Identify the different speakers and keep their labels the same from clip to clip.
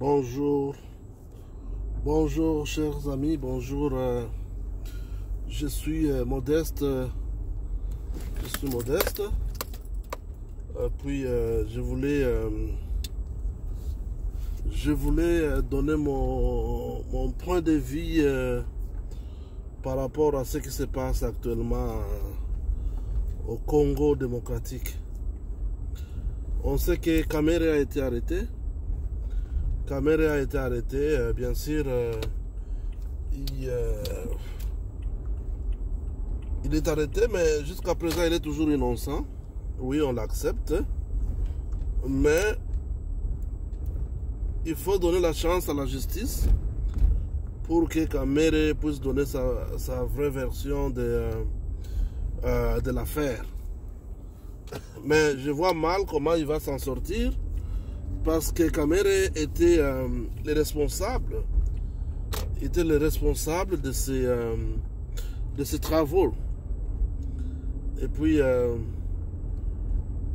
Speaker 1: Bonjour, bonjour chers amis, bonjour. Je suis modeste, Puis je voulais donner mon point de vue par rapport à ce qui se passe actuellement au Congo démocratique. On sait que Kamere a été arrêté. Bien sûr, il est arrêté, mais jusqu'à présent, il est toujours innocent. Oui, on l'accepte. Mais il faut donner la chance à la justice pour que Kamere puisse donner sa vraie version de l'affaire. Mais je vois mal comment il va s'en sortir. Parce que Kamere était le responsable de ces travaux. Et puis,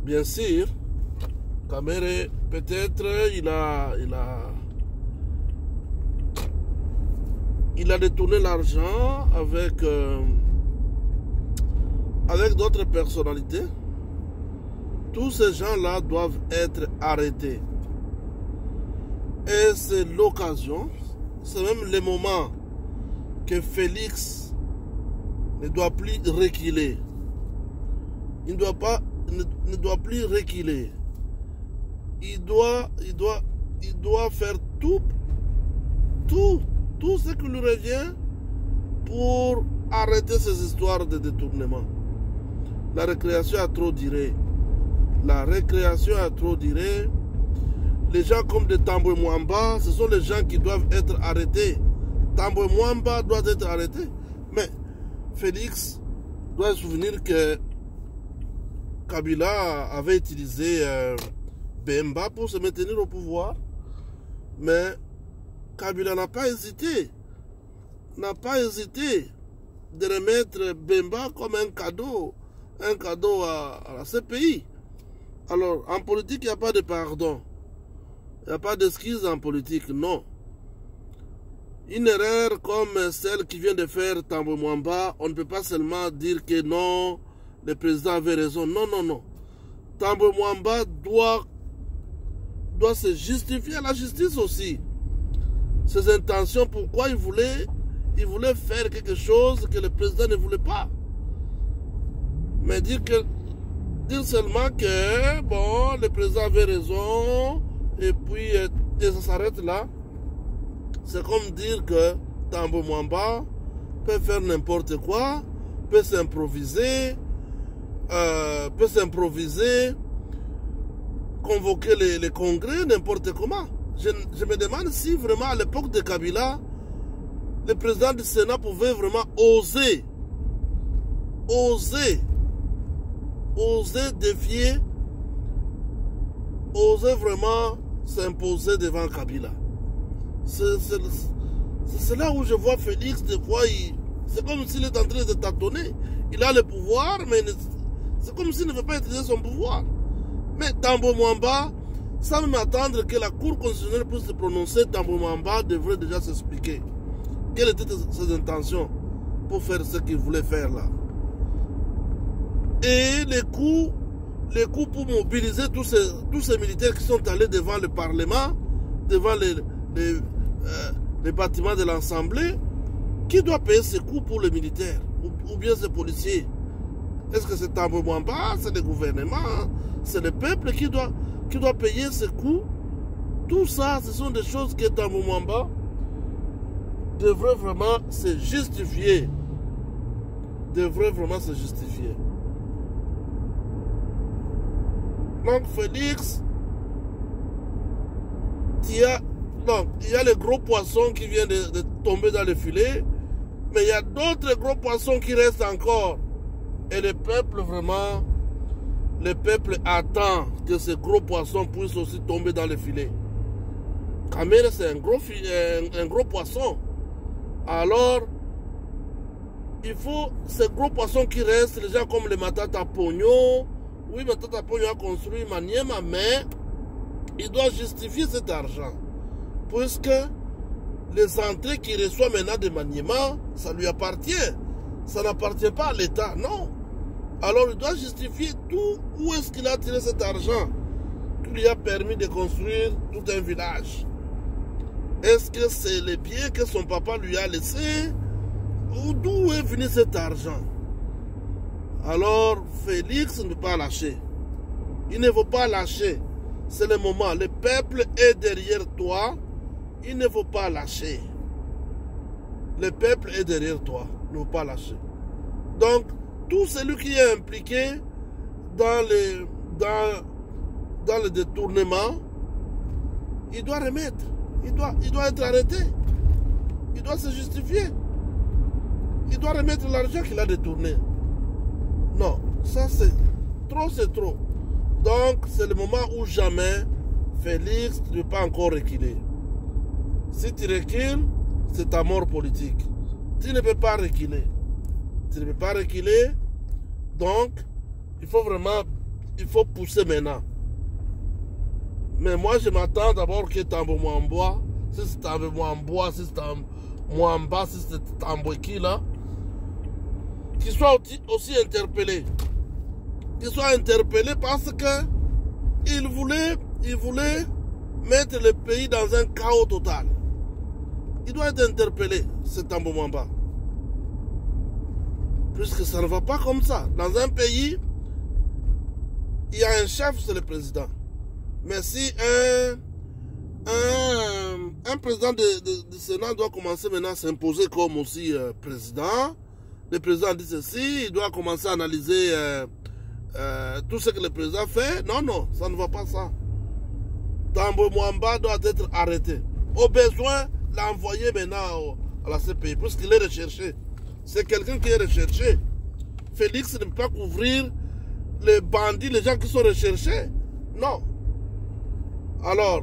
Speaker 1: bien sûr, Kamere, peut-être, il a détourné l'argent avec d'autres personnalités. Tous ces gens-là doivent être arrêtés. Et c'est l'occasion, c'est même le moment que Félix ne doit plus reculer. Il ne doit plus reculer. Il doit faire tout ce qui lui revient pour arrêter ces histoires de détournement. La récréation a trop duré. Les gens comme de Tambwe Mwamba, ce sont les gens qui doivent être arrêtés. Tambwe Mwamba doit être arrêté. Mais Félix doit se souvenir que Kabila avait utilisé Bemba pour se maintenir au pouvoir. Mais Kabila n'a pas hésité. De remettre Bemba comme un cadeau à ce pays. Alors, en politique, il n'y a pas de pardon. Il n'y a pas d'excuse en politique, non. Une erreur comme celle qui vient de faire Tambwe Mwamba, on ne peut pas seulement dire que non, le président avait raison. Non. Tambwe Mwamba doit se justifier à la justice aussi. Ses intentions, pourquoi il voulait faire quelque chose que le président ne voulait pas. Mais dire seulement que, bon, le président avait raison, et puis ça s'arrête là. C'est comme dire que Tambwe Mwamba peut faire n'importe quoi, peut s'improviser, convoquer les congrès, n'importe comment. Je me demande si vraiment à l'époque de Kabila, le président du Sénat pouvait vraiment oser défier, oser vraiment s'imposer devant Kabila. C'est là où je vois Félix, de quoi c'est comme s'il est en train de tâtonner. Il a le pouvoir, mais c'est comme s'il ne veut pas utiliser son pouvoir. Mais Tambwe Mwamba, sans même attendre que la Cour constitutionnelle puisse se prononcer, Tambwe Mwamba devrait déjà s'expliquer. Quelles étaient ses intentions pour faire ce qu'il voulait faire là. Et les coups pour mobiliser tous ces militaires qui sont allés devant le Parlement, devant les bâtiments de l'Assemblée, qui doit payer ces coûts pour les militaires ou bien ces policiers? Est-ce que c'est Tambwe Mwamba, c'est le gouvernement, c'est le peuple qui doit payer ces coûts? Tout ça, ce sont des choses que Tambwe Mwamba devrait vraiment se justifier. Donc Félix, il y a les gros poissons qui viennent de tomber dans le filet, mais il y a d'autres gros poissons qui restent encore. Et le peuple attend que ces gros poissons puissent aussi tomber dans le filet. Kamere, c'est un gros poisson. Alors, il faut ces gros poissons qui restent, les gens comme les Matata Pogno. Oui, Matata Pogno a construit Maniema, mais il doit justifier cet argent. Puisque les entrées qu'il reçoit maintenant de maniement, ça lui appartient. Ça n'appartient pas à l'État, non. Alors il doit justifier tout où est-ce qu'il a tiré cet argent qui lui a permis de construire tout un village. Est-ce que c'est les biens que son papa lui a laissés? Ou d'où est venu cet argent? Alors Félix ne peut pas lâcher. Il ne faut pas lâcher. C'est le moment. Le peuple est derrière toi. Il ne faut pas lâcher. Le peuple est derrière toi. Il ne faut pas lâcher. Donc, tout celui qui est impliqué dans le détournement, il doit remettre. Il doit être arrêté. Il doit se justifier. Il doit remettre l'argent qu'il a détourné. Non, ça c'est trop. Donc, c'est le moment où jamais Félix ne peut pas encore reculer. Si tu recules, c'est ta mort politique. Tu ne peux pas reculer. Tu ne peux pas reculer. Donc, il faut pousser maintenant. Mais moi, je m'attends d'abord que Tambo Mwamba, si c'est Tambo Mwamba, si c'est Mwamba, si c'est Tamboueki là, qu'il soit aussi interpellé. Qu'il soit interpellé parce que il voulait mettre le pays dans un chaos total. Il doit être interpellé, c'est Tambo Mwamba. Puisque ça ne va pas comme ça. Dans un pays, il y a un chef, c'est le président. Mais si un président du Sénat doit commencer maintenant à s'imposer comme aussi président, le président dit ceci, il doit commencer à analyser tout ce que le président fait. Non, ça ne va pas ça. Tambo Mwamba doit être arrêté. Au besoin, l'envoyer maintenant à la CPI, puisqu'il est recherché. C'est quelqu'un qui est recherché. Félix ne peut pas couvrir les bandits, les gens qui sont recherchés. Non. Alors,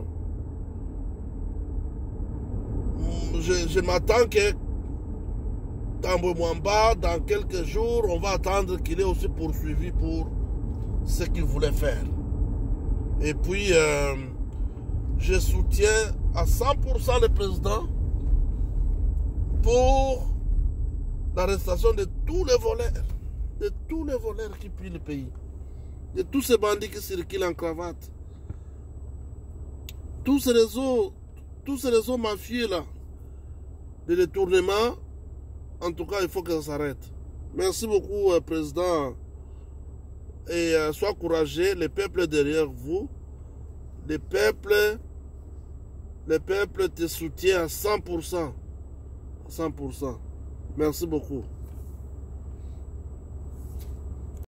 Speaker 1: je m'attends que Tambo Mwamba, dans quelques jours, on va attendre qu'il est aussi poursuivi pour ce qu'il voulait faire. Et puis, je soutiens à 100% le président pour l'arrestation de tous les voleurs qui pillent le pays, de tous ces bandits qui circulent en cravate, tous ces réseaux mafieux là, de détournement. En tout cas, il faut que ça s'arrête. Merci beaucoup, président. Et sois courageux, le peuple est derrière vous. Le peuple te soutient à 100%. 100%. Merci beaucoup.